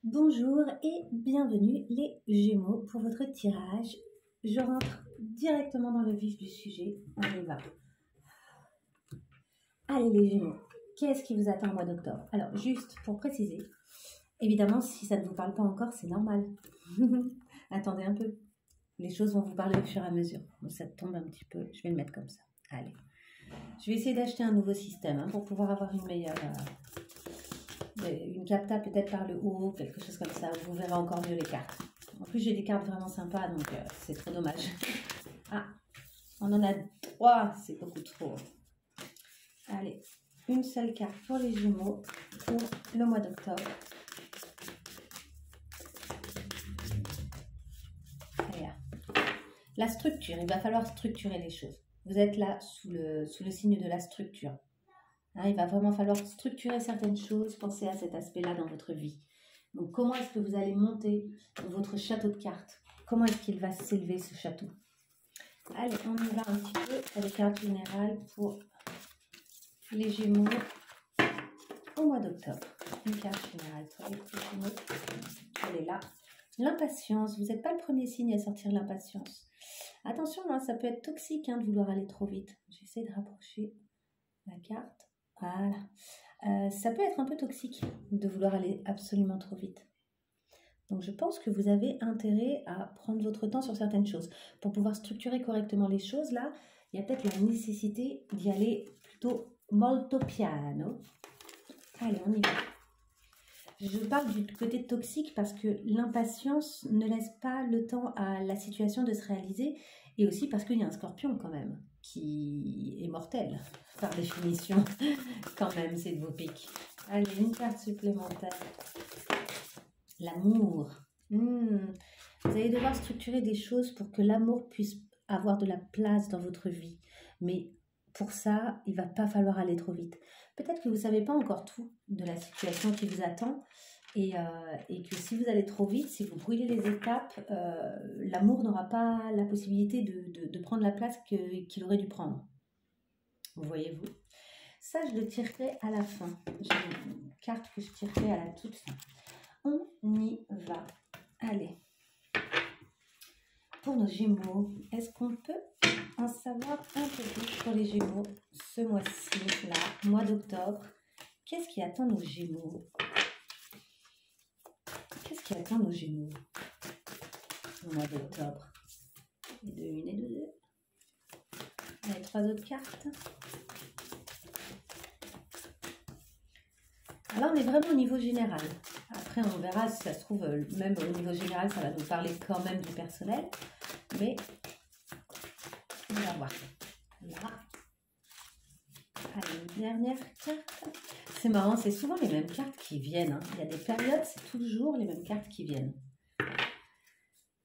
Bonjour et bienvenue les Gémeaux pour votre tirage. Je rentre directement dans le vif du sujet. On y va. Allez les Gémeaux, qu'est-ce qui vous attend au mois d'octobre? Alors juste pour préciser, évidemment si ça ne vous parle pas encore c'est normal. Attendez un peu, les choses vont vous parler au fur et à mesure. Donc, ça tombe un petit peu, je vais le mettre comme ça. Allez, je vais essayer d'acheter un nouveau système pour pouvoir avoir une meilleure... une capta peut-être par le haut, quelque chose comme ça, vous verrez encore mieux les cartes. En plus j'ai des cartes vraiment sympas, donc c'est trop dommage. Ah, on en a 3, c'est beaucoup trop. Allez, une seule carte pour les Gémeaux pour le mois d'octobre. La structure, il va falloir structurer les choses. Vous êtes là sous le signe de la structure. Il va vraiment falloir structurer certaines choses, penser à cet aspect-là dans votre vie. Donc, comment est-ce que vous allez monter votre château de cartes? Comment est-ce qu'il va s'élever, ce château? Allez, on y va un petit peu avec les cartes générales pour les Gémeaux au mois d'octobre. Une carte générale pour les Gémeaux. Elle est là. L'impatience. Vous n'êtes pas le premier signe à sortir l'impatience. Attention, ça peut être toxique de vouloir aller trop vite. J'essaie de rapprocher la carte. Voilà. Ça peut être un peu toxique de vouloir aller absolument trop vite. Donc je pense que vous avez intérêt à prendre votre temps sur certaines choses. Pour pouvoir structurer correctement les choses, là, il y a peut-être la nécessité d'y aller plutôt molto piano. Allez, on y va. Je parle du côté toxique parce que l'impatience ne laisse pas le temps à la situation de se réaliser et aussi parce qu'il y a un scorpion quand même qui est mortel par définition. Quand même, c'est de vos pics. Allez, une carte supplémentaire. L'amour. Vous allez devoir structurer des choses pour que l'amour puisse avoir de la place dans votre vie. Mais pour ça, il ne va pas falloir aller trop vite. Peut-être que vous ne savez pas encore tout de la situation qui vous attend et que si vous allez trop vite, si vous brûlez les étapes, l'amour n'aura pas la possibilité de prendre la place qu'il aurait dû prendre. Vous voyez-vous? Ça, je le tirerai à la fin. J'ai une carte que je tirerai à la toute fin. On y va. Allez. Pour nos Gémeaux, est-ce qu'on peut en savoir un peu plus pour les Gémeaux ce mois-ci, là, mois d'octobre? Qu'est-ce qui attend nos Gémeaux? Qu'est-ce qui attend nos Gémeaux au mois d'octobre? Et de une et de deux. Allez, 3 autres cartes. Alors, on est vraiment au niveau général. Après, on verra si ça se trouve, même au niveau général, ça va nous parler quand même du personnel. Mais, on va voir. Là. Allez, une dernière carte. C'est marrant, c'est souvent les mêmes cartes qui viennent. Il y a des périodes, c'est toujours les mêmes cartes qui viennent.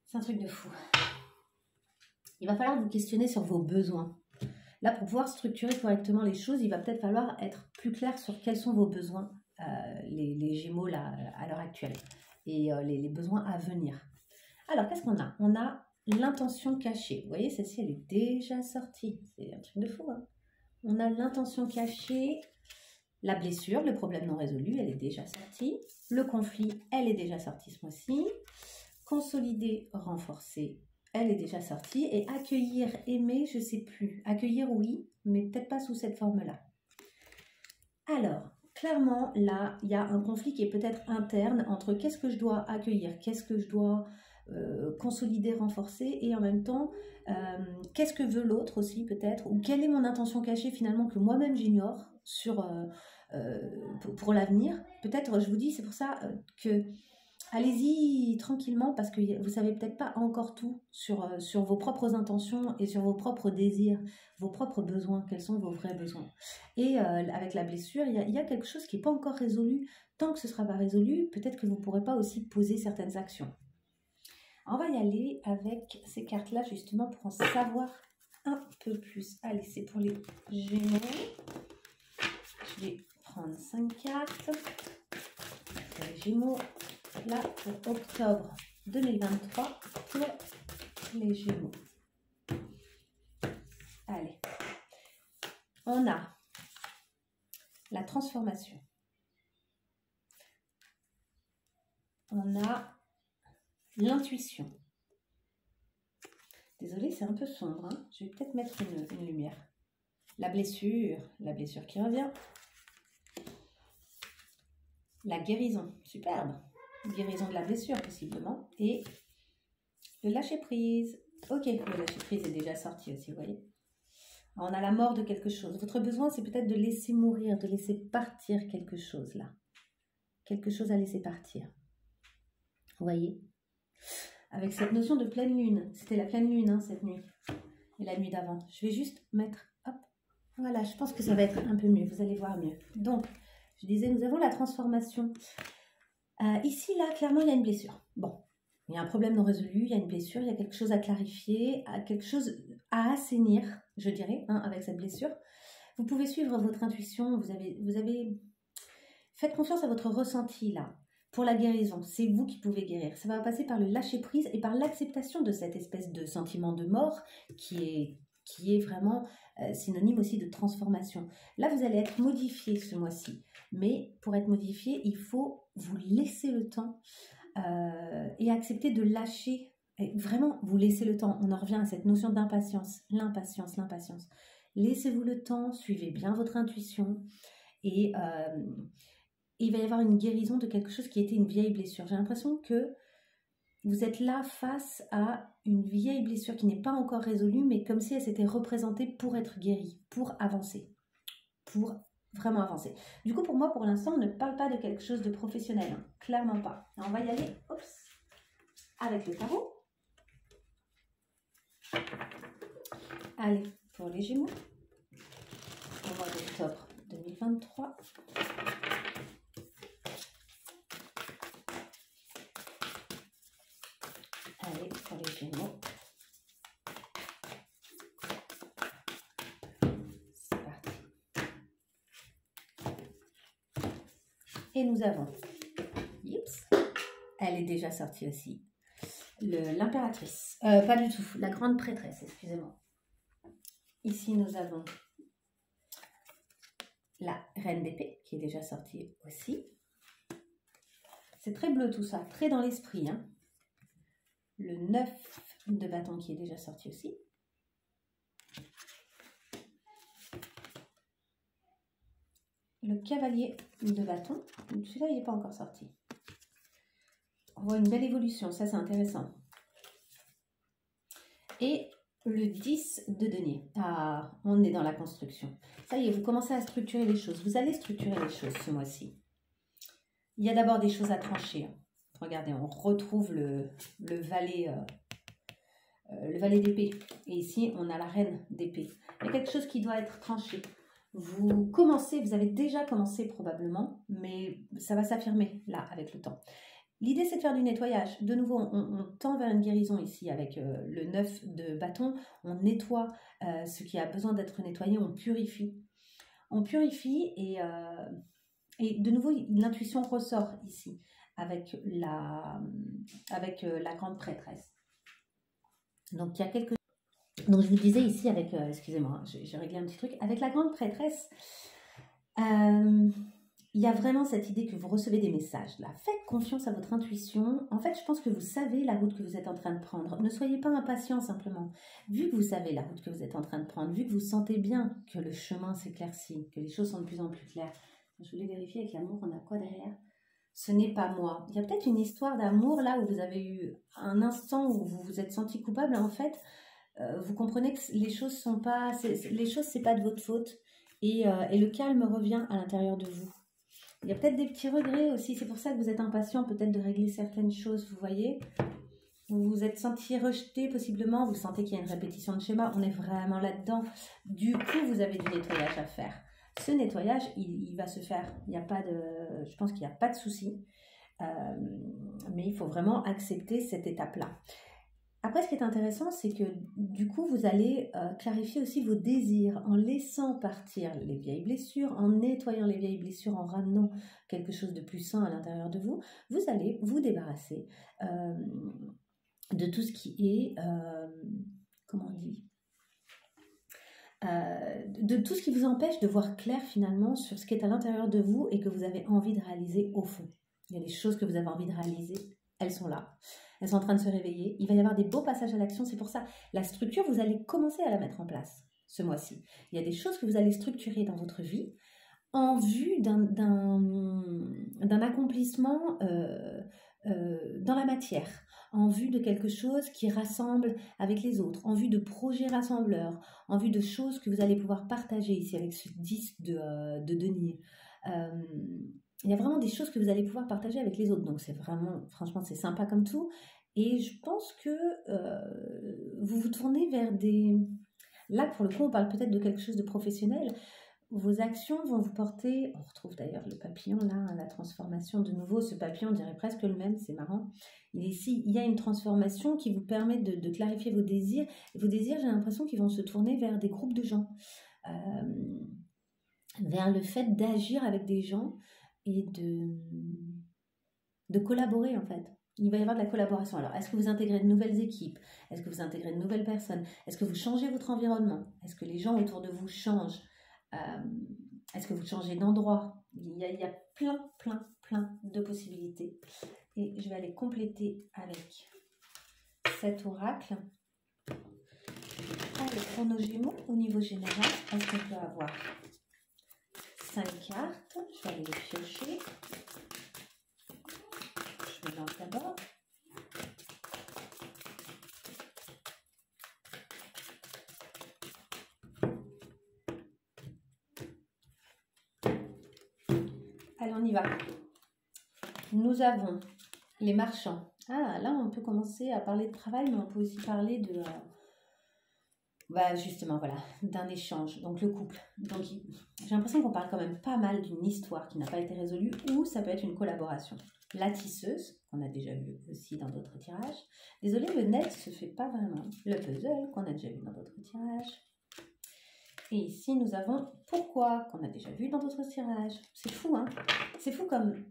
C'est un truc de fou. Il va falloir vous questionner sur vos besoins. Là, pour pouvoir structurer correctement les choses, il va peut-être falloir être plus clair sur quels sont vos besoins, les Gémeaux là, à l'heure actuelle, et les besoins à venir. Alors, qu'est-ce qu'on a? On a l'intention cachée. Vous voyez, celle-ci, elle est déjà sortie. C'est un truc de fou. On a l'intention cachée, la blessure, le problème non résolu, elle est déjà sortie. Le conflit, elle est déjà sortie ce mois-ci. Consolider, renforcer, elle est déjà sortie. Et accueillir, aimer, je ne sais plus. Accueillir, oui, mais peut-être pas sous cette forme-là. Alors, clairement, là, il y a un conflit qui est peut-être interne entre qu'est-ce que je dois accueillir, qu'est-ce que je dois consolider, renforcer, et en même temps, qu'est-ce que veut l'autre aussi peut-être, ou quelle est mon intention cachée finalement que moi-même j'ignore pour l'avenir. Peut-être, je vous dis, c'est pour ça que allez-y tranquillement parce que vous ne savez peut-être pas encore tout sur vos propres intentions et sur vos propres désirs, vos propres besoins, quels sont vos vrais besoins. Et avec la blessure, il y a quelque chose qui n'est pas encore résolu. Tant que ce ne sera pas résolu, peut-être que vous ne pourrez pas aussi poser certaines actions. On va y aller avec ces cartes-là justement pour en savoir un peu plus. Allez, c'est pour les Gémeaux. Je vais prendre 5 cartes. Pour les Gémeaux. Là, pour octobre 2023, pour les Gémeaux. Allez. On a la transformation. on a l'intuition. Désolée, c'est un peu sombre, hein. Je vais peut-être mettre une lumière. La blessure qui revient. La guérison, superbe. Guérison de la blessure, possiblement. Et le lâcher-prise. Ok, le lâcher-prise est déjà sorti aussi, vous voyez. Alors, on a la mort de quelque chose. Votre besoin, c'est peut-être de laisser mourir, de laisser partir quelque chose, là. Quelque chose à laisser partir. Vous voyez? Avec cette notion de pleine lune. C'était la pleine lune, hein, cette nuit. Et la nuit d'avant. Je vais juste mettre... Hop. Voilà, je pense que ça va être un peu mieux. Vous allez voir mieux. Donc, je disais, nous avons la transformation. Ici, là, clairement, il y a une blessure. Bon, il y a un problème non résolu, il y a une blessure, il y a quelque chose à clarifier, quelque chose à assainir, je dirais, hein, avec cette blessure. Vous pouvez suivre votre intuition. Vous avez... Faites confiance à votre ressenti, là. Pour la guérison, c'est vous qui pouvez guérir. Ça va passer par le lâcher-prise et par l'acceptation de cette espèce de sentiment de mort qui est vraiment synonyme aussi de transformation. Là, vous allez être modifié ce mois-ci. Mais pour être modifié, il faut vous laisser le temps et accepter de lâcher. Et vraiment, vous laissez le temps. On en revient à cette notion d'impatience. L'impatience. Laissez-vous le temps, suivez bien votre intuition et... il va y avoir une guérison de quelque chose qui était une vieille blessure. J'ai l'impression que vous êtes là face à une vieille blessure qui n'est pas encore résolue, mais comme si elle s'était représentée pour être guérie, pour avancer, pour vraiment avancer. Du coup, pour moi, pour l'instant, on ne parle pas de quelque chose de professionnel, hein, clairement pas. Alors, on va y aller, avec le tarot. Allez, pour les Gémeaux, au mois d'octobre 2023. Allez, pour les Gémeaux. C'est parti. Et nous avons, oups, elle est déjà sortie aussi, l'impératrice. Pas du tout, la grande prêtresse, excusez-moi. Ici, nous avons la reine d'épée, qui est déjà sortie aussi. C'est très bleu tout ça, très dans l'esprit, hein. Le 9 de bâton qui est déjà sorti aussi. Le cavalier de bâton, celui-là il n'est pas encore sorti. On voit une belle évolution, ça c'est intéressant. Et le 10 de denier. Ah, on est dans la construction. Ça y est, vous commencez à structurer les choses. Vous allez structurer les choses ce mois-ci. Il y a d'abord des choses à trancher. Regardez, on retrouve le valet d'épée. Et ici, on a la reine d'épée. Il y a quelque chose qui doit être tranché. Vous avez déjà commencé probablement, mais ça va s'affirmer là avec le temps. L'idée, c'est de faire du nettoyage. De nouveau, on tend vers une guérison ici avec le 9 de bâton. On nettoie ce qui a besoin d'être nettoyé, on purifie. On purifie et de nouveau, l'intuition ressort ici avec la grande prêtresse. Donc, il y a quelques... Donc, je vous disais ici avec... excusez-moi, j'ai réglé un petit truc. Avec la grande prêtresse, il y a vraiment cette idée que vous recevez des messages. Là. Faites confiance à votre intuition. En fait, je pense que vous savez la route que vous êtes en train de prendre. Ne soyez pas impatient simplement. Vu que vous savez la route que vous êtes en train de prendre, vu que vous sentez bien que le chemin s'éclaircit, que les choses sont de plus en plus claires. Je voulais vérifier avec l'amour, on a quoi derrière? Ce n'est pas moi. Il y a peut-être une histoire d'amour là où vous avez eu un instant où vous vous êtes senti coupable. En fait, vous comprenez que les choses sont pas... Les choses, c'est pas de votre faute. Et le calme revient à l'intérieur de vous. Il y a peut-être des petits regrets aussi, c'est pour ça que vous êtes impatient peut-être de régler certaines choses, vous voyez. Vous vous êtes senti rejeté possiblement, vous sentez qu'il y a une répétition de schéma, on est vraiment là-dedans. Du coup, vous avez du nettoyage à faire. Ce nettoyage, il va se faire, il n'y a pas de, je pense qu'il n'y a pas de souci, mais il faut vraiment accepter cette étape-là. Après, ce qui est intéressant, c'est que du coup, vous allez clarifier aussi vos désirs en laissant partir les vieilles blessures, en nettoyant les vieilles blessures, en ramenant quelque chose de plus sain à l'intérieur de vous. Vous allez vous débarrasser de tout ce qui est, comment on dit, de tout ce qui vous empêche de voir clair finalement sur ce qui est à l'intérieur de vous et que vous avez envie de réaliser au fond. Il y a des choses que vous avez envie de réaliser. Elles sont là. Elles sont en train de se réveiller. Il va y avoir des beaux passages à l'action. C'est pour ça, la structure, vous allez commencer à la mettre en place ce mois-ci. Il y a des choses que vous allez structurer dans votre vie en vue d'un accomplissement dans la matière, en vue de quelque chose qui rassemble avec les autres, en vue de projets rassembleurs, en vue de choses que vous allez pouvoir partager ici avec ce 10 de denier. Il y a vraiment des choses que vous allez pouvoir partager avec les autres. Donc c'est vraiment, franchement, c'est sympa comme tout. Et je pense que vous vous tournez vers des... Là, pour le coup, on parle peut-être de quelque chose de professionnel. Vos actions vont vous porter... On retrouve d'ailleurs le papillon, là, la transformation de nouveau. Ce papillon, on dirait presque le même, c'est marrant. Ici, il y a une transformation qui vous permet de clarifier vos désirs. Et vos désirs, j'ai l'impression qu'ils vont se tourner vers des groupes de gens. Vers le fait d'agir avec des gens et de collaborer, en fait. Il va y avoir de la collaboration. Alors, est-ce que vous intégrez de nouvelles équipes? Est-ce que vous intégrez de nouvelles personnes? Est-ce que vous changez votre environnement? Est-ce que les gens autour de vous changent? Est-ce que vous changez d'endroit? Il y a plein de possibilités. Et je vais aller compléter avec cet oracle. Le chrono Gémeaux, au niveau général, est-ce qu'on peut avoir 5 cartes? Je vais aller les piocher. Je me lance d'abord. Allez, on y va. Nous avons les marchands. Ah, là, on peut commencer à parler de travail, mais on peut aussi parler de... justement, voilà, d'un échange. Donc, le couple. Donc, j'ai l'impression qu'on parle quand même pas mal d'une histoire qui n'a pas été résolue, ou ça peut être une collaboration. La tisseuse, qu'on a déjà vu aussi dans d'autres tirages. Désolée, le net se fait pas vraiment. Le puzzle, qu'on a déjà vu dans d'autres tirages. Et ici, nous avons pourquoi, qu'on a déjà vu dans d'autres tirages. C'est fou, hein? C'est fou comme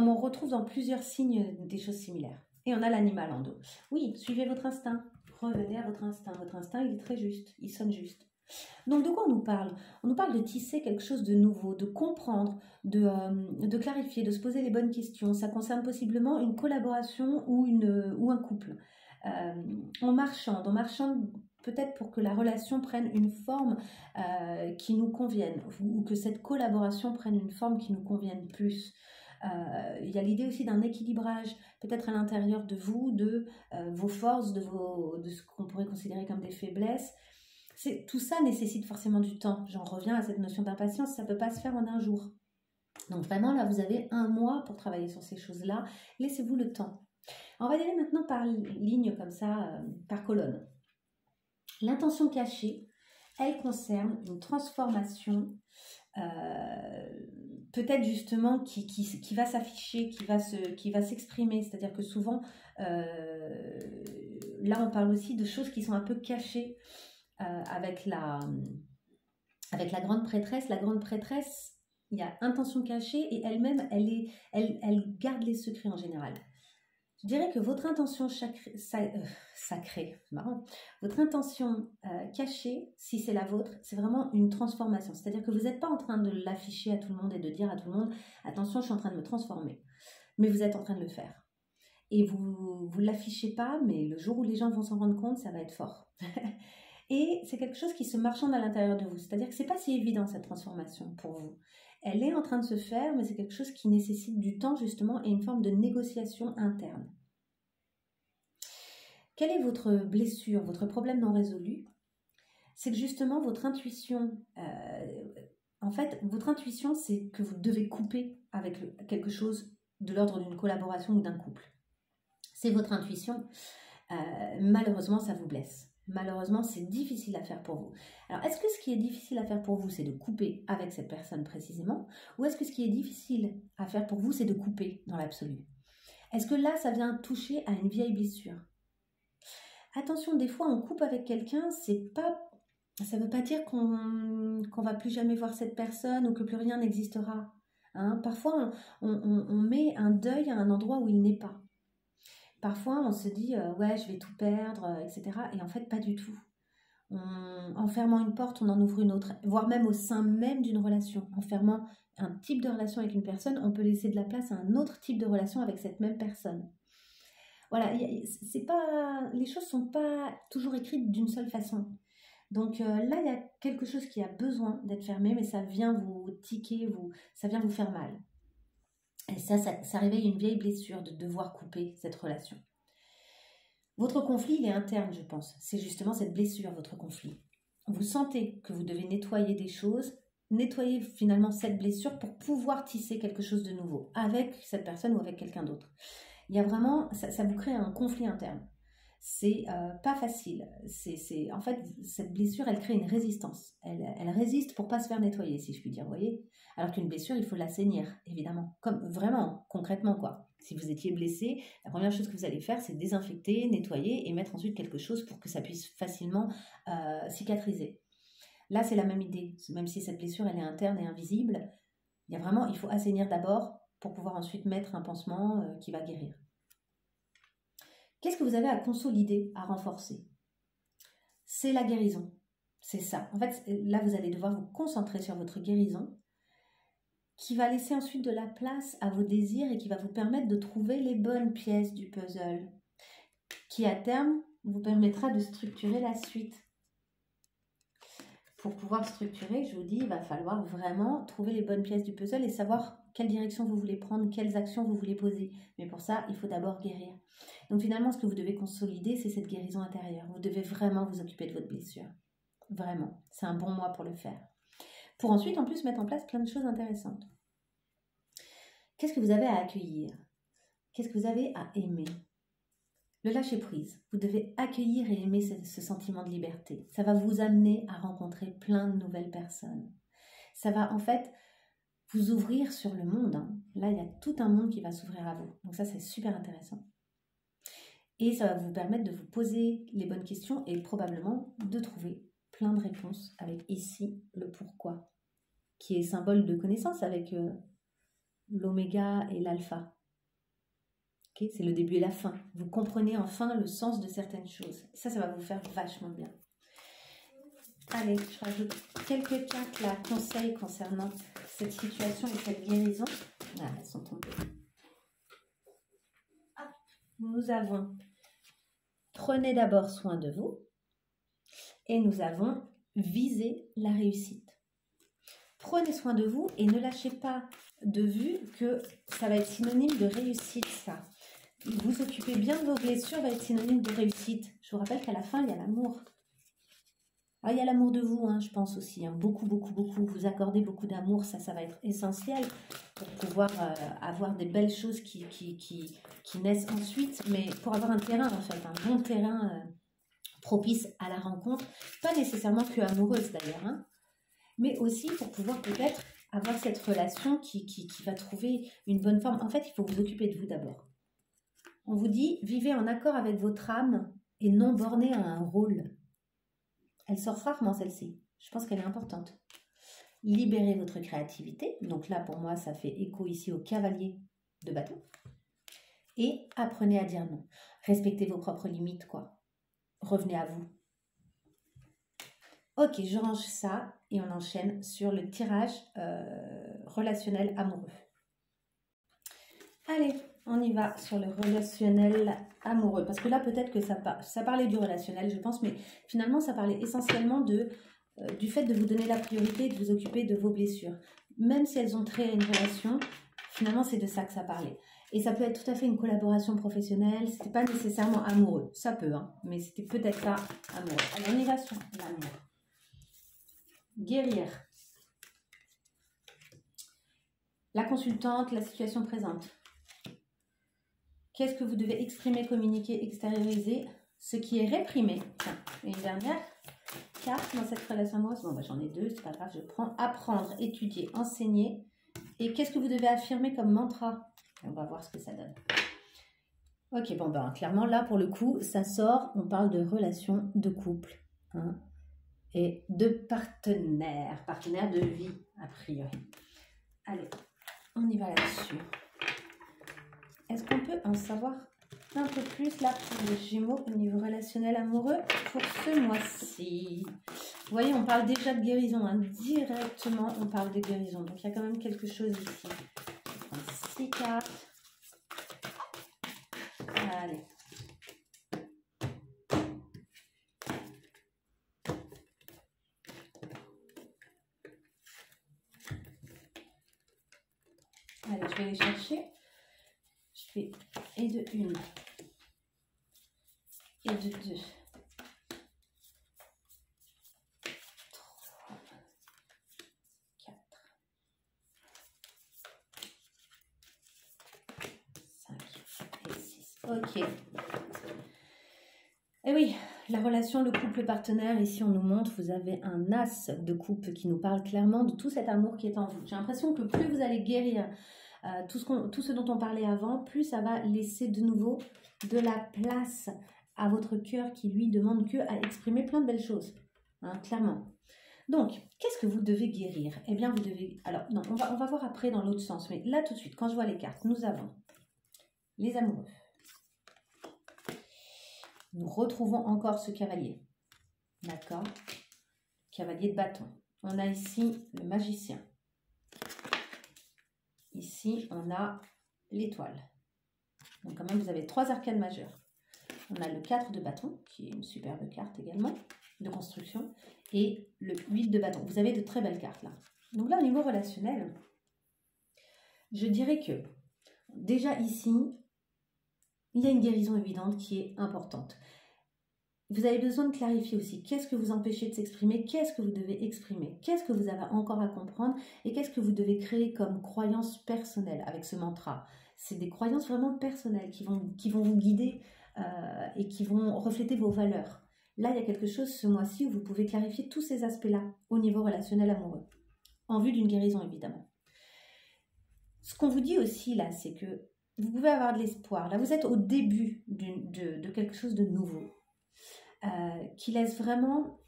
on retrouve dans plusieurs signes des choses similaires. Et on a l'animal en dos. Oui, suivez votre instinct. Revenez à votre instinct. Votre instinct, il est très juste. Il sonne juste. Donc, de quoi on nous parle? On nous parle de tisser quelque chose de nouveau, de comprendre, de clarifier, de se poser les bonnes questions. Ça concerne possiblement une collaboration ou un couple. En marchant peut-être pour que la relation prenne une forme qui nous convienne, ou que cette collaboration prenne une forme qui nous convienne plus. Il y a l'idée aussi d'un équilibrage, peut-être à l'intérieur de vous, de vos forces, de ce qu'on pourrait considérer comme des faiblesses. Tout ça nécessite forcément du temps. J'en reviens à cette notion d'impatience, ça ne peut pas se faire en un jour. Donc vraiment, là, vous avez un mois pour travailler sur ces choses-là. Laissez-vous le temps. On va y aller maintenant par ligne comme ça, par colonne. L'intention cachée, elle concerne une transformation peut-être justement qui va s'afficher, qui va s'exprimer. C'est-à-dire que souvent, là on parle aussi de choses qui sont un peu cachées avec la grande prêtresse. La grande prêtresse, il y a intention cachée et elle-même, elle garde les secrets en général. Je dirais que votre intention sacrée, c'est marrant, votre intention cachée, si c'est la vôtre, c'est vraiment une transformation. C'est-à-dire que vous n'êtes pas en train de l'afficher à tout le monde et de dire à tout le monde « Attention, je suis en train de me transformer ». Mais vous êtes en train de le faire. Et vous ne l'affichez pas, mais le jour où les gens vont s'en rendre compte, ça va être fort. Et c'est quelque chose qui se marchande à l'intérieur de vous. C'est-à-dire que ce n'est pas si évident cette transformation pour vous. Elle est en train de se faire, mais c'est quelque chose qui nécessite du temps justement et une forme de négociation interne. Quelle est votre blessure, votre problème non résolu? C'est que justement votre intuition, en fait, votre intuition, c'est que vous devez couper avec quelque chose de l'ordre d'une collaboration ou d'un couple. C'est votre intuition. Malheureusement, ça vous blesse. Malheureusement, c'est difficile à faire pour vous. Alors, est-ce que ce qui est difficile à faire pour vous, c'est de couper avec cette personne précisément? Ou est-ce que ce qui est difficile à faire pour vous, c'est de couper dans l'absolu? Est-ce que là, ça vient toucher à une vieille blessure? Attention, des fois, on coupe avec quelqu'un, ça ne veut pas dire qu'on va plus jamais voir cette personne ou que plus rien n'existera. Hein? Parfois, on met un deuil à un endroit où il n'est pas. Parfois, on se dit « ouais, je vais tout perdre », etc. Et en fait, pas du tout. En fermant une porte, on en ouvre une autre, voire même au sein même d'une relation. En fermant un type de relation avec une personne, on peut laisser de la place à un autre type de relation avec cette même personne. Voilà, c'est pas, les choses ne sont pas toujours écrites d'une seule façon. Donc là, il y a quelque chose qui a besoin d'être fermé, mais ça vient vous tiquer, ça vient vous faire mal. Et ça réveille une vieille blessure de devoir couper cette relation. Votre conflit, il est interne, je pense. C'est justement cette blessure, votre conflit. Vous sentez que vous devez nettoyer des choses, nettoyer finalement cette blessure pour pouvoir tisser quelque chose de nouveau avec cette personne ou avec quelqu'un d'autre. Il y a vraiment, ça vous crée un conflit interne. C'est pas facile. En fait, cette blessure, elle crée une résistance. Elle résiste pour pas se faire nettoyer, si je puis dire, vous voyez. Alors qu'une blessure, il faut la saigner, évidemment. Comme vraiment, concrètement, quoi. Si vous étiez blessé, la première chose que vous allez faire, c'est désinfecter, nettoyer et mettre ensuite quelque chose pour que ça puisse facilement cicatriser. Là, c'est la même idée. Même si cette blessure, elle est interne et invisible, il faut assainir d'abord pour pouvoir ensuite mettre un pansement qui va guérir. Qu'est-ce que vous avez à consolider, à renforcer? C'est la guérison. C'est ça. En fait, là, vous allez devoir vous concentrer sur votre guérison qui va laisser ensuite de la place à vos désirs et qui va vous permettre de trouver les bonnes pièces du puzzle qui, à terme, vous permettra de structurer la suite. Pour pouvoir structurer, je vous dis, il va falloir vraiment trouver les bonnes pièces du puzzle et savoir quelle direction vous voulez prendre, quelles actions vous voulez poser. Mais pour ça, il faut d'abord guérir. Donc finalement, ce que vous devez consolider, c'est cette guérison intérieure. Vous devez vraiment vous occuper de votre blessure. Vraiment. C'est un bon mois pour le faire. Pour ensuite, en plus, mettre en place plein de choses intéressantes. Qu'est-ce que vous avez à accueillir? Qu'est-ce que vous avez à aimer? Le lâcher-prise. Vous devez accueillir et aimer ce sentiment de liberté. Ça va vous amener à rencontrer plein de nouvelles personnes. Ça va en fait vous ouvrir sur le monde. Là, il y a tout un monde qui va s'ouvrir à vous. Donc ça, c'est super intéressant. Et ça va vous permettre de vous poser les bonnes questions et probablement de trouver plein de réponses avec ici le pourquoi, qui est symbole de connaissance avec l'oméga et l'alpha. Okay, c'est le début et la fin. Vous comprenez enfin le sens de certaines choses. Ça va vous faire vachement bien. Allez, je rajoute quelques cartes là, conseils concernant cette situation et cette guérison. Ah, elles sont tombées. Ah, nous avons prenez d'abord soin de vous et nous avons visé la réussite. Prenez soin de vous et ne lâchez pas de vue que ça va être synonyme de réussite, ça. Vous occuper bien de vos blessures va être synonyme de réussite. Je vous rappelle qu'à la fin, il y a l'amour. Ah, il y a l'amour de vous, je pense aussi. Beaucoup, beaucoup, beaucoup. Vous accordez beaucoup d'amour, ça va être essentiel pour pouvoir avoir des belles choses qui naissent ensuite. Mais pour avoir un terrain, en fait, un bon terrain propice à la rencontre. Pas nécessairement que amoureuse d'ailleurs, mais aussi pour pouvoir peut-être avoir cette relation qui va trouver une bonne forme. En fait, il faut vous occuper de vous d'abord. On vous dit, vivez en accord avec votre âme et non borné à un rôle. Elle sort rarement celle-ci. Je pense qu'elle est importante. Libérez votre créativité. Donc là, pour moi, ça fait écho ici au cavalier de bâton. Et apprenez à dire non. Respectez vos propres limites, quoi. Revenez à vous. Ok, je range ça et on enchaîne sur le tirage relationnel amoureux. Allez, on y va sur le relationnel amoureux. Parce que là, peut-être que ça parlait du relationnel, je pense, mais finalement, ça parlait essentiellement du fait de vous donner la priorité et de vous occuper de vos blessures. Même si elles ont trait à une relation, finalement, c'est de ça que ça parlait. Et ça peut être tout à fait une collaboration professionnelle, c'était pas nécessairement amoureux. Ça peut, mais c'était peut-être pas amoureux. Alors, on y va sur l'amour. Guérir. La consultante, la situation présente. Qu'est-ce que vous devez exprimer, communiquer, extérioriser? Ce qui est réprimé. Tiens, une dernière carte dans cette relation amoureuse. Bon, j'en ai deux, c'est pas grave, je prends apprendre, étudier, enseigner. Et qu'est-ce que vous devez affirmer comme mantra? On va voir ce que ça donne. Ok, bon, clairement, là, pour le coup, ça sort, on parle de relation, de couple, et de partenaire de vie, a priori. Allez, on y va là-dessus. Est-ce qu'on peut en savoir un peu plus là pour les Gémeaux au niveau relationnel amoureux pour ce mois-ci. Vous voyez, on parle déjà de guérison, hein. Directement on parle de guérison. Donc il y a quand même quelque chose ici. Je vais prendre 6 cartes. Allez. Allez, je vais les chercher. Je fais et de 1 et de 2. 3, 4, 5 et 6. Ok. Et oui, la relation, le couple partenaire, ici on nous montre, vous avez un as de coupe qui nous parle clairement de tout cet amour qui est en vous. J'ai l'impression que plus vous allez guérir tout ce dont on parlait avant, plus ça va laisser de nouveau de la place à votre cœur qui lui demande que à exprimer plein de belles choses, hein, clairement. Donc, qu'est-ce que vous devez guérir? Eh bien, vous devez... Alors, non, on va voir après dans l'autre sens, mais là tout de suite, quand je vois les cartes, nous avons les amoureux. Nous retrouvons encore ce cavalier, d'accord? Cavalier de bâton. On a ici le magicien. Ici, on a l'étoile. Donc quand même, vous avez 3 arcanes majeures. On a le 4 de bâton, qui est une superbe carte également, de construction, et le 8 de bâton. Vous avez de très belles cartes là. Donc là, au niveau relationnel, je dirais que, déjà ici, il y a une guérison évidente qui est importante. Vous avez besoin de clarifier aussi qu'est-ce que vous empêchez de s'exprimer, qu'est-ce que vous devez exprimer, qu'est-ce que vous avez encore à comprendre et qu'est-ce que vous devez créer comme croyance personnelle avec ce mantra. C'est des croyances vraiment personnelles qui vont vous guider et qui vont refléter vos valeurs. Là, il y a quelque chose ce mois-ci où vous pouvez clarifier tous ces aspects-là au niveau relationnel amoureux, en vue d'une guérison évidemment. Ce qu'on vous dit aussi là, c'est que vous pouvez avoir de l'espoir. Là, vous êtes au début de quelque chose de nouveau. Qui laisse vraiment,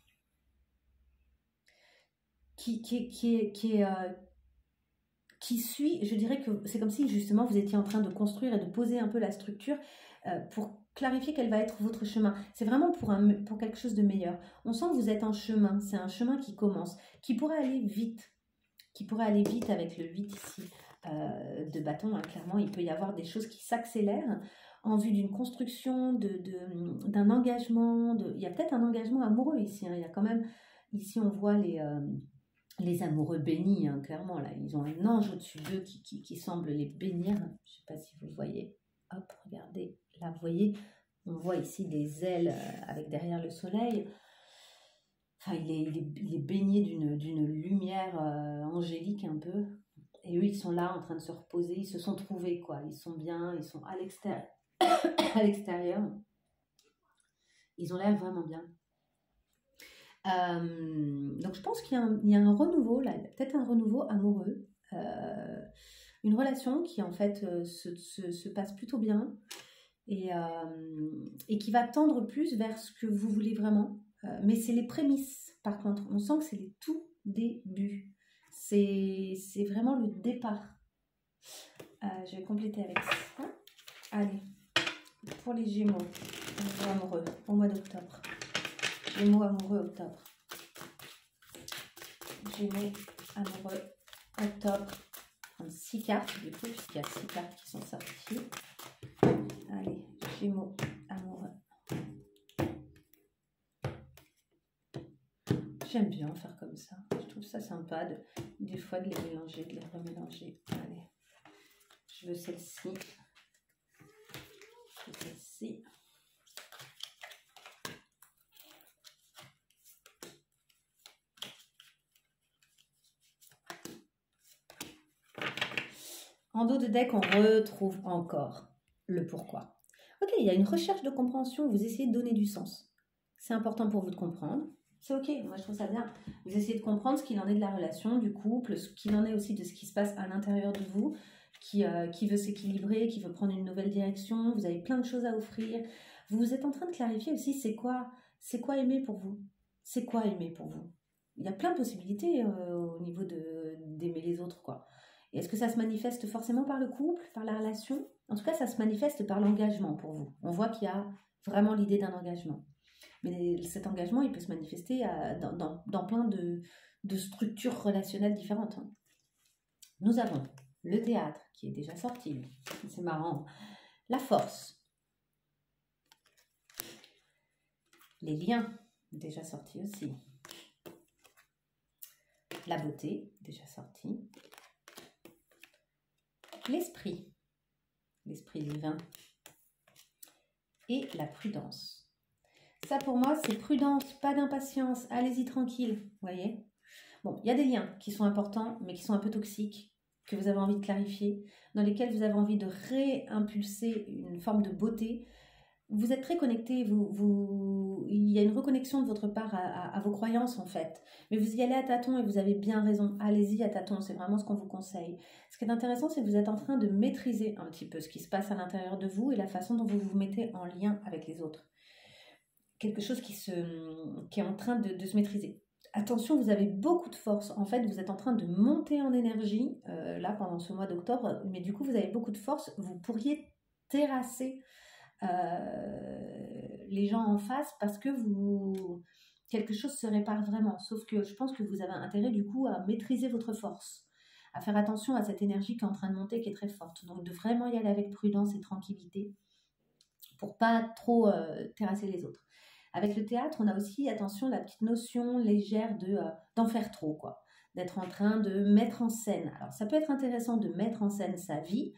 qui suit, je dirais que c'est comme si justement vous étiez en train de construire et de poser un peu la structure pour clarifier quel va être votre chemin. C'est vraiment pour quelque chose de meilleur. On sent que vous êtes en chemin, c'est un chemin qui commence, qui pourrait aller vite avec le 8 ici de bâton, hein, clairement, il peut y avoir des choses qui s'accélèrent en vue d'une construction, d'un engagement, il y a peut-être un engagement amoureux ici, hein. Il y a quand même, ici on voit les amoureux bénis, hein, clairement, là, ils ont un ange au-dessus d'eux qui semble les bénir, je ne sais pas si vous le voyez, hop, regardez, là vous voyez, on voit ici des ailes avec derrière le soleil, enfin il est baigné d'une lumière angélique un peu, et eux ils sont là en train de se reposer, ils se sont trouvés quoi, ils sont bien, ils sont à l'extérieur. À l'extérieur, ils ont l'air vraiment bien. Donc je pense qu'il y a un renouveau là, peut-être un renouveau amoureux, une relation qui en fait se passe plutôt bien et qui va tendre plus vers ce que vous voulez vraiment. Mais c'est les prémices, par contre, on sent que c'est les tout débuts. C'est vraiment le départ. Je vais compléter avec ça. Allez. Pour les Gémeaux amoureux au mois d'octobre. Gémeaux amoureux octobre. Gémeaux amoureux octobre. 6 cartes du coup, puisqu'il y a 6 cartes qui sont sorties. Allez, Gémeaux amoureux. J'aime bien faire comme ça. Je trouve ça sympa des fois de les mélanger, de les remélanger. Allez, je veux celle-ci. Celle-ci. En dos de deck, on retrouve encore le pourquoi. Ok, il y a une recherche de compréhension, vous essayez de donner du sens. C'est important pour vous de comprendre. C'est ok, moi je trouve ça bien. Vous essayez de comprendre ce qu'il en est de la relation, du couple, ce qu'il en est aussi de ce qui se passe à l'intérieur de vous, qui veut s'équilibrer, qui veut prendre une nouvelle direction. Vous avez plein de choses à offrir. Vous êtes en train de clarifier aussi c'est quoi aimer pour vous. C'est quoi aimer pour vous. Il y a plein de possibilités au niveau d'aimer les autres, quoi. Et est-ce que ça se manifeste forcément par le couple, par la relation? En tout cas, ça se manifeste par l'engagement pour vous. On voit qu'il y a vraiment l'idée d'un engagement. Mais cet engagement, il peut se manifester dans plein de structures relationnelles différentes. Nous avons le théâtre, qui est déjà sorti. C'est marrant. La force. Les liens, déjà sortis aussi. La beauté, déjà sorti. L'esprit divin. Et la prudence. Ça, pour moi, c'est prudence, pas d'impatience. Allez-y tranquille, vous voyez. Bon, il y a des liens qui sont importants, mais qui sont un peu toxiques, que vous avez envie de clarifier, dans lesquels vous avez envie de réimpulser une forme de beauté. Vous êtes très connecté, il y a une reconnexion de votre part à vos croyances en fait. Mais vous y allez à tâtons et vous avez bien raison. Allez-y à tâtons, c'est vraiment ce qu'on vous conseille. Ce qui est intéressant, c'est que vous êtes en train de maîtriser un petit peu ce qui se passe à l'intérieur de vous et la façon dont vous vous mettez en lien avec les autres. Quelque chose qui est en train de se maîtriser. Attention, vous avez beaucoup de force. En fait, vous êtes en train de monter en énergie, là, pendant ce mois d'octobre. Mais du coup, vous avez beaucoup de force. Vous pourriez terrasser les gens en face parce que quelque chose se répare vraiment. Sauf que je pense que vous avez intérêt, du coup, à maîtriser votre force. À faire attention à cette énergie qui est en train de monter, qui est très forte. Donc, de vraiment y aller avec prudence et tranquillité pour pas trop terrasser les autres. Avec le théâtre, on a aussi, attention, la petite notion légère d'en faire trop, quoi. D'être en train de mettre en scène. Alors, ça peut être intéressant de mettre en scène sa vie,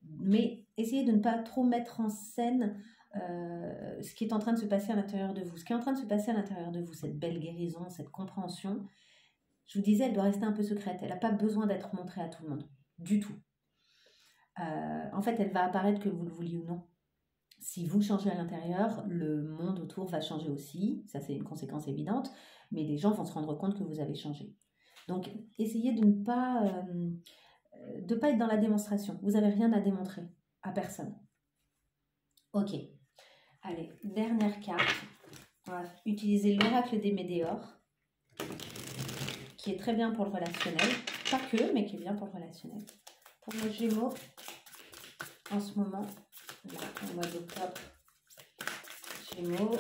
mais essayez de ne pas trop mettre en scène ce qui est en train de se passer à l'intérieur de vous. Ce qui est en train de se passer à l'intérieur de vous, cette belle guérison, cette compréhension, je vous disais, elle doit rester un peu secrète. Elle n'a pas besoin d'être montrée à tout le monde, du tout. En fait, elle va apparaître que vous le vouliez ou non. Si vous changez à l'intérieur, le monde autour va changer aussi. Ça, c'est une conséquence évidente. Mais les gens vont se rendre compte que vous avez changé. Donc, essayez de ne pas être dans la démonstration. Vous n'avez rien à démontrer à personne. Ok. Allez, dernière carte. On va utiliser l'oracle des Médéors, qui est très bien pour le relationnel. Pas que, mais qui est bien pour le relationnel. Pour nos Gémeaux, en ce moment, là, au mois d'octobre, Gémeaux,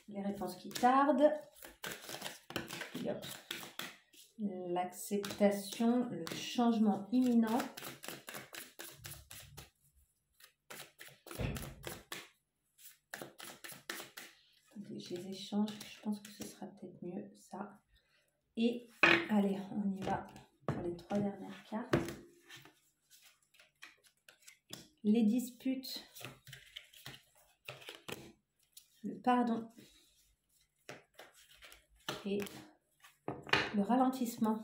les réponses qui tardent, l'acceptation, le changement imminent, je les échange, je pense que ce sera peut-être mieux ça. Et allez, on y va pour les 3 dernières cartes. Les disputes, le pardon et le ralentissement.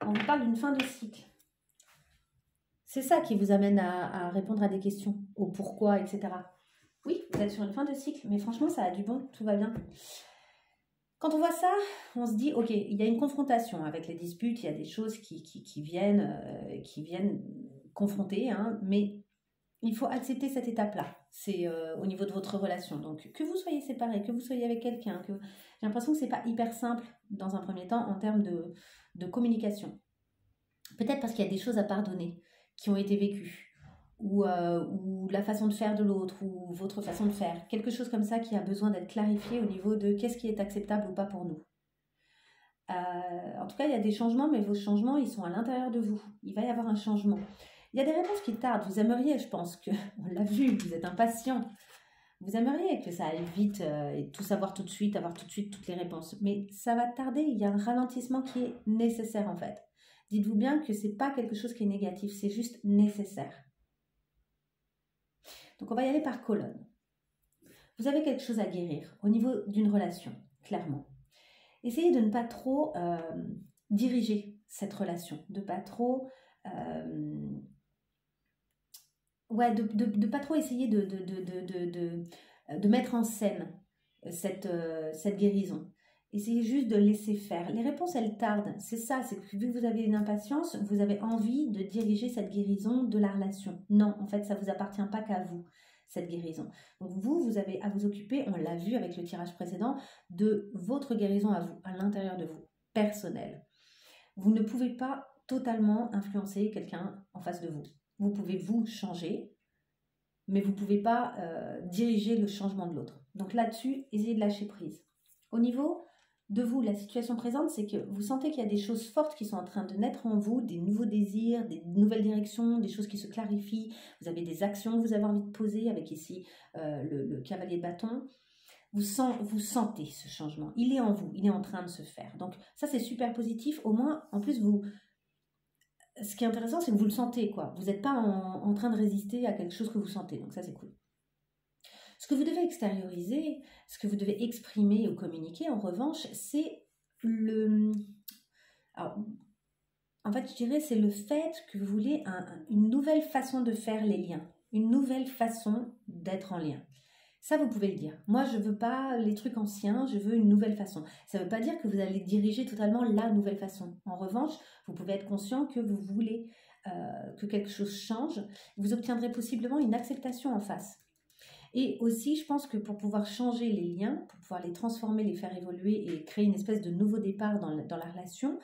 On vous parle d'une fin de cycle. C'est ça qui vous amène à répondre à des questions, au pourquoi, etc. Oui, vous êtes sur une fin de cycle, mais franchement, ça a du bon, tout va bien. Quand on voit ça, on se dit, ok, il y a une confrontation avec les disputes, il y a des choses qui viennent confronter, hein, mais il faut accepter cette étape-là. C'est au niveau de votre relation. Donc, que vous soyez séparés, que vous soyez avec quelqu'un, j'ai l'impression que c'est pas hyper simple dans un premier temps en termes de communication. Peut-être parce qu'il y a des choses à pardonner qui ont été vécues. Ou la façon de faire de l'autre, ou votre façon de faire, quelque chose comme ça qui a besoin d'être clarifié au niveau de qu'est-ce qui est acceptable ou pas pour nous. En tout cas, il y a des changements, mais vos changements, ils sont à l'intérieur de vous. Il va y avoir un changement. Il y a des réponses qui tardent. Vous aimeriez, je pense que, on l'a vu, vous êtes impatient. Vous aimeriez que ça aille vite et tout savoir tout de suite, avoir tout de suite toutes les réponses. Mais ça va tarder, il y a un ralentissement qui est nécessaire en fait. Dites-vous bien que c'est pas quelque chose qui est négatif, c'est juste nécessaire. Donc, on va y aller par colonne. Vous avez quelque chose à guérir au niveau d'une relation, clairement. Essayez de ne pas trop diriger cette relation, de pas trop... de pas trop essayer de mettre en scène cette guérison. Essayez juste de laisser faire. Les réponses, elles tardent. C'est ça, c'est que vu que vous avez une impatience, vous avez envie de diriger cette guérison de la relation. Non, en fait, ça ne vous appartient pas qu'à vous, cette guérison. Donc vous avez à vous occuper, on l'a vu avec le tirage précédent, de votre guérison à vous, à l'intérieur de vous, personnelle. Vous ne pouvez pas totalement influencer quelqu'un en face de vous. Vous pouvez vous changer, mais vous ne pouvez pas diriger le changement de l'autre. Donc là-dessus, essayez de lâcher prise. Au niveau de vous, la situation présente, c'est que vous sentez qu'il y a des choses fortes qui sont en train de naître en vous, des nouveaux désirs, des nouvelles directions, des choses qui se clarifient. Vous avez des actions que vous avez envie de poser, avec ici le cavalier de bâton. Vous sentez ce changement. Il est en vous, il est en train de se faire. Donc ça, c'est super positif. Au moins, en plus, ce qui est intéressant, c'est que vous le sentez, quoi. Vous n'êtes pas en train de résister à quelque chose que vous sentez. Donc ça, c'est cool. Ce que vous devez extérioriser, ce que vous devez exprimer ou communiquer, en revanche, c'est alors, en fait, je dirais, c'est le fait que vous voulez une nouvelle façon de faire les liens, une nouvelle façon d'être en lien. Ça, vous pouvez le dire. Moi, je ne veux pas les trucs anciens, je veux une nouvelle façon. Ça ne veut pas dire que vous allez diriger totalement la nouvelle façon. En revanche, vous pouvez être conscient que vous voulez que quelque chose change. Vous obtiendrez possiblement une acceptation en face. Et aussi, je pense que pour pouvoir changer les liens, pour pouvoir les transformer, les faire évoluer et créer une espèce de nouveau départ dans la relation,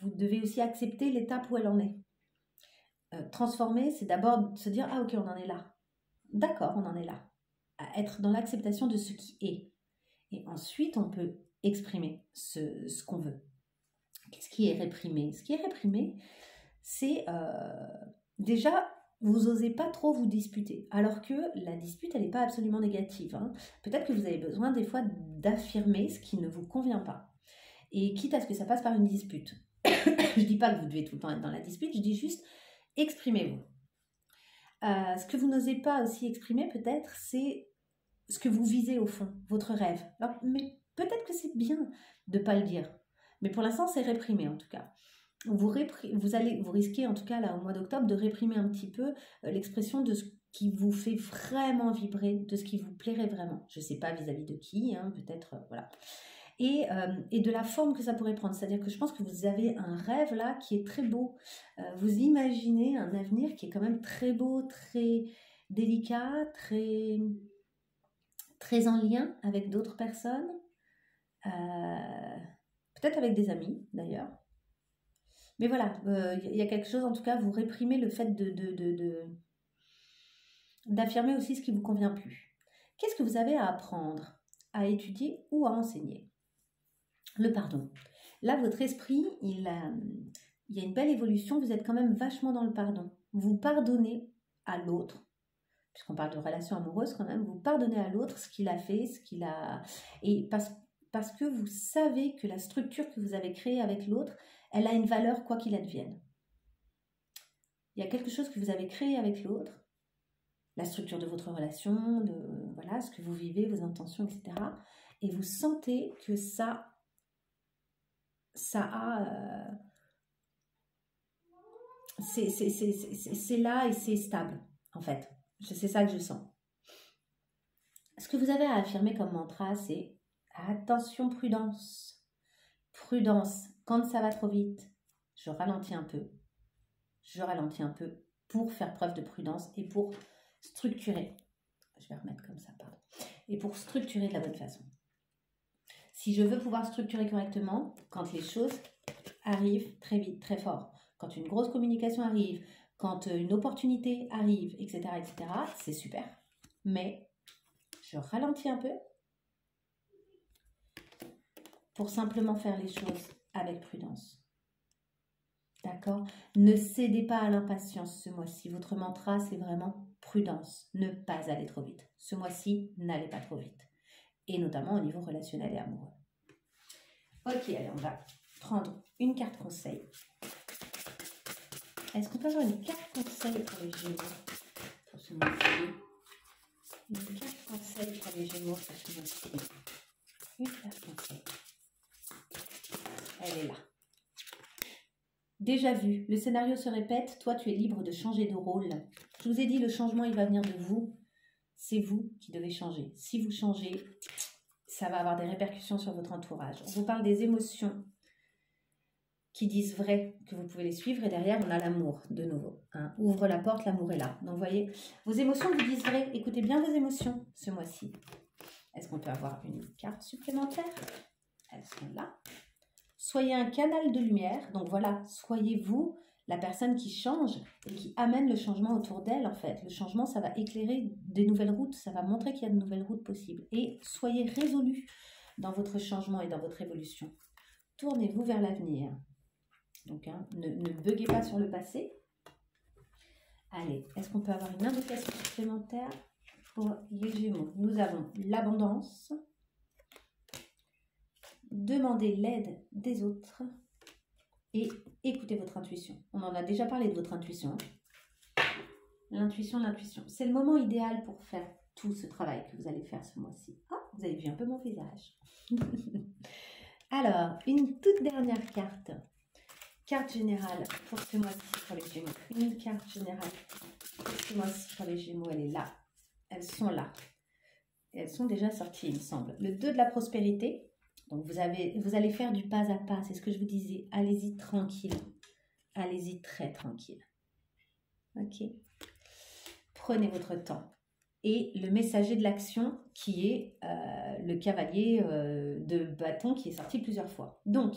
vous devez aussi accepter l'étape où elle en est. Transformer, c'est d'abord se dire « Ah ok, on en est là. D'accord, on en est là. » À être dans l'acceptation de ce qui est. Et ensuite, on peut exprimer ce qu'on veut. Qu'est-ce qui est réprimé? Ce qui est réprimé, c'est déjà... Vous n'osez pas trop vous disputer, alors que la dispute, elle n'est pas absolument négative. Hein. Peut-être que vous avez besoin des fois d'affirmer ce qui ne vous convient pas. Et quitte à ce que ça passe par une dispute. Je ne dis pas que vous devez tout le temps être dans la dispute, je dis juste exprimez-vous. Ce que vous n'osez pas aussi exprimer peut-être, c'est ce que vous visez au fond, votre rêve. Alors, mais peut-être que c'est bien de ne pas le dire. Mais pour l'instant, c'est réprimé en tout cas. Vous risquez en tout cas là au mois d'octobre de réprimer un petit peu l'expression de ce qui vous fait vraiment vibrer, de ce qui vous plairait vraiment. Je ne sais pas vis-à-vis de qui, hein, peut-être, voilà. Et de la forme que ça pourrait prendre. C'est-à-dire que je pense que vous avez un rêve là qui est très beau. Vous imaginez un avenir qui est quand même très beau, très délicat, très en lien avec d'autres personnes. Peut-être avec des amis d'ailleurs. Mais voilà, il y a quelque chose, en tout cas, vous réprimez le fait d'affirmer aussi ce qui ne vous convient plus. Qu'est-ce que vous avez à apprendre, à étudier ou à enseigner? Le pardon. Là, votre esprit, il y a une belle évolution, vous êtes quand même vachement dans le pardon. Vous pardonnez à l'autre, puisqu'on parle de relation amoureuse quand même, vous pardonnez à l'autre ce qu'il a fait, ce qu'il a... Et parce que vous savez que la structure que vous avez créée avec l'autre, elle a une valeur quoi qu'il advienne. Il y a quelque chose que vous avez créé avec l'autre, la structure de votre relation, voilà, ce que vous vivez, vos intentions, etc. Et vous sentez que ça a... c'est là et c'est stable, en fait. C'est ça que je sens. Ce que vous avez à affirmer comme mantra, c'est attention, prudence. Prudence. Quand ça va trop vite, je ralentis un peu. Je ralentis un peu pour faire preuve de prudence et pour structurer. Je vais remettre comme ça, pardon. Et pour structurer de la bonne façon. Si je veux pouvoir structurer correctement, quand les choses arrivent très vite, très fort, quand une grosse communication arrive, quand une opportunité arrive, etc., c'est super. Mais je ralentis un peu pour simplement faire les choses avec prudence. D'accord? Ne cédez pas à l'impatience ce mois-ci. Votre mantra, c'est vraiment prudence. Ne pas aller trop vite. Ce mois-ci, n'allez pas trop vite. Et notamment au niveau relationnel et amoureux. Ok, allez, on va prendre une carte conseil. Est-ce qu'on peut avoir une carte conseil pour les Gémeaux pour ce mois-ci? Une carte conseil pour les Gémeaux pour ce mois-ci. Une carte conseil. Elle est là. Déjà vu, le scénario se répète, toi tu es libre de changer de rôle. Je vous ai dit, le changement il va venir de vous, c'est vous qui devez changer. Si vous changez, ça va avoir des répercussions sur votre entourage. On vous parle des émotions qui disent vrai, que vous pouvez les suivre, et derrière on a l'amour, de nouveau. Hein. Ouvre la porte, l'amour est là. Donc vous voyez, vos émotions vous disent vrai, écoutez bien vos émotions ce mois-ci. Est-ce qu'on peut avoir une carte supplémentaire? Elles sont là. Soyez un canal de lumière. Donc voilà, soyez-vous la personne qui change et qui amène le changement autour d'elle, en fait. Le changement, ça va éclairer des nouvelles routes, ça va montrer qu'il y a de nouvelles routes possibles. Et soyez résolus dans votre changement et dans votre évolution. Tournez-vous vers l'avenir. Donc, ne buguez pas sur le passé. Allez, est-ce qu'on peut avoir une invocation supplémentaire pour les Gémeaux? Nous avons l'abondance. Demandez l'aide des autres. Et écoutez votre intuition. On en a déjà parlé de votre intuition. L'intuition. C'est le moment idéal pour faire tout ce travail que vous allez faire ce mois-ci. Ah, vous avez vu un peu mon visage. Alors, une toute dernière carte. Carte générale pour ce mois-ci pour les Gémeaux. Une carte générale pour ce mois-ci pour les Gémeaux. Elle est là. Elles sont là. Et elles sont déjà sorties, il me semble. Le 2 de la prospérité. Donc, vous allez faire du pas à pas. C'est ce que je vous disais. Allez-y tranquille. Allez-y très tranquille. Ok. Prenez votre temps. Et le messager de l'action qui est le cavalier de bâton qui est sorti plusieurs fois. Donc,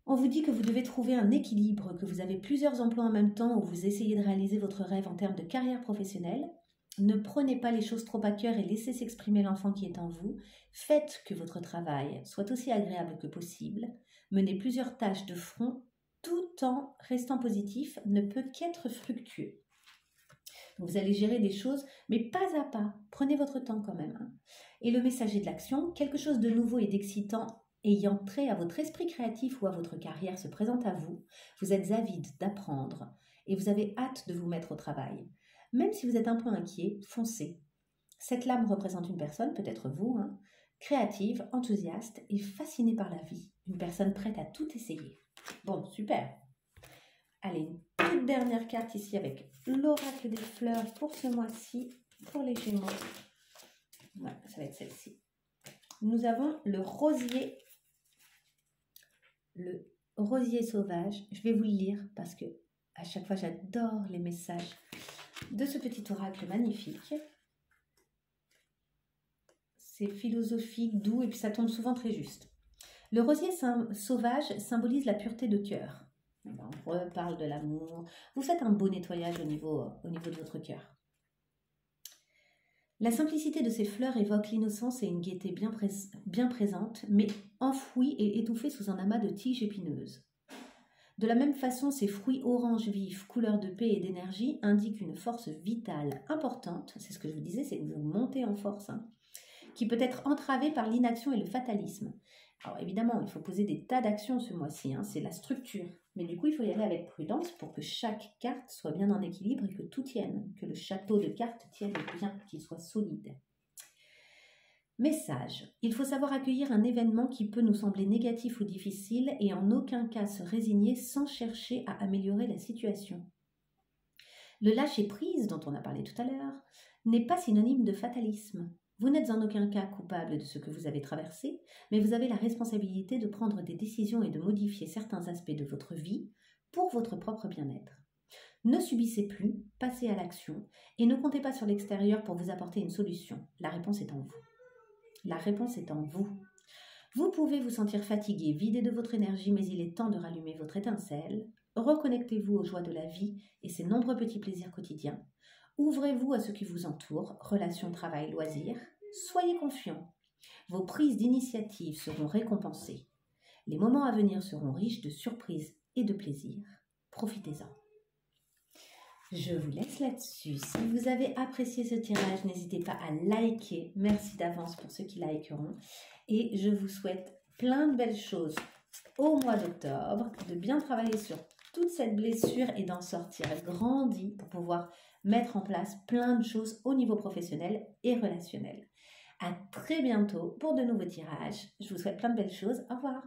on vous dit que vous devez trouver un équilibre, que vous avez plusieurs emplois en même temps où vous essayez de réaliser votre rêve en termes de carrière professionnelle. Ne prenez pas les choses trop à cœur et laissez s'exprimer l'enfant qui est en vous. Faites que votre travail soit aussi agréable que possible. Menez plusieurs tâches de front tout en restant positif ne peut qu'être fructueux. Vous allez gérer des choses, mais pas à pas. Prenez votre temps quand même. Et le messager de l'action, quelque chose de nouveau et d'excitant ayant trait à votre esprit créatif ou à votre carrière se présente à vous. Vous êtes avide d'apprendre et vous avez hâte de vous mettre au travail. Même si vous êtes un peu inquiet, foncez. Cette lame représente une personne, peut-être vous, créative, enthousiaste et fascinée par la vie. Une personne prête à tout essayer. Bon, super. Allez, une toute dernière carte ici avec l'oracle des fleurs pour ce mois-ci, pour les Gémeaux. Ouais, ça va être celle-ci. Nous avons le rosier sauvage. Je vais vous le lire parce que à chaque fois, j'adore les messages de ce petit oracle magnifique. C'est philosophique, doux et puis ça tombe souvent très juste. Le rosier sauvage symbolise la pureté de cœur. On reparle de l'amour. Vous faites un beau nettoyage au niveau de votre cœur. La simplicité de ces fleurs évoque l'innocence et une gaieté bien présente, mais enfouie et étouffée sous un amas de tiges épineuses. De la même façon, ces fruits orange vifs, couleur de paix et d'énergie, indiquent une force vitale importante, c'est ce que je vous disais, c'est que vous montez en force, qui peut être entravée par l'inaction et le fatalisme. Alors évidemment, il faut poser des tas d'actions ce mois-ci, c'est la structure. Mais du coup, il faut y aller avec prudence pour que chaque carte soit bien en équilibre et que tout tienne, que le château de cartes tienne bien, qu'il soit solide. Message. Il faut savoir accueillir un événement qui peut nous sembler négatif ou difficile et en aucun cas se résigner sans chercher à améliorer la situation. Le lâcher-prise, dont on a parlé tout à l'heure, n'est pas synonyme de fatalisme. Vous n'êtes en aucun cas coupable de ce que vous avez traversé, mais vous avez la responsabilité de prendre des décisions et de modifier certains aspects de votre vie pour votre propre bien-être. Ne subissez plus, passez à l'action et ne comptez pas sur l'extérieur pour vous apporter une solution. La réponse est en vous. La réponse est en vous. Vous pouvez vous sentir fatigué, vidé de votre énergie, mais il est temps de rallumer votre étincelle. Reconnectez-vous aux joies de la vie et ses nombreux petits plaisirs quotidiens. Ouvrez-vous à ce qui vous entoure, relations, travail, loisirs. Soyez confiants. Vos prises d'initiative seront récompensées. Les moments à venir seront riches de surprises et de plaisirs. Profitez-en. Je vous laisse là-dessus. Si vous avez apprécié ce tirage, n'hésitez pas à liker. Merci d'avance pour ceux qui likeront. Et je vous souhaite plein de belles choses au mois d'octobre, de bien travailler sur toute cette blessure et d'en sortir grandi pour pouvoir mettre en place plein de choses au niveau professionnel et relationnel. À très bientôt pour de nouveaux tirages. Je vous souhaite plein de belles choses. Au revoir.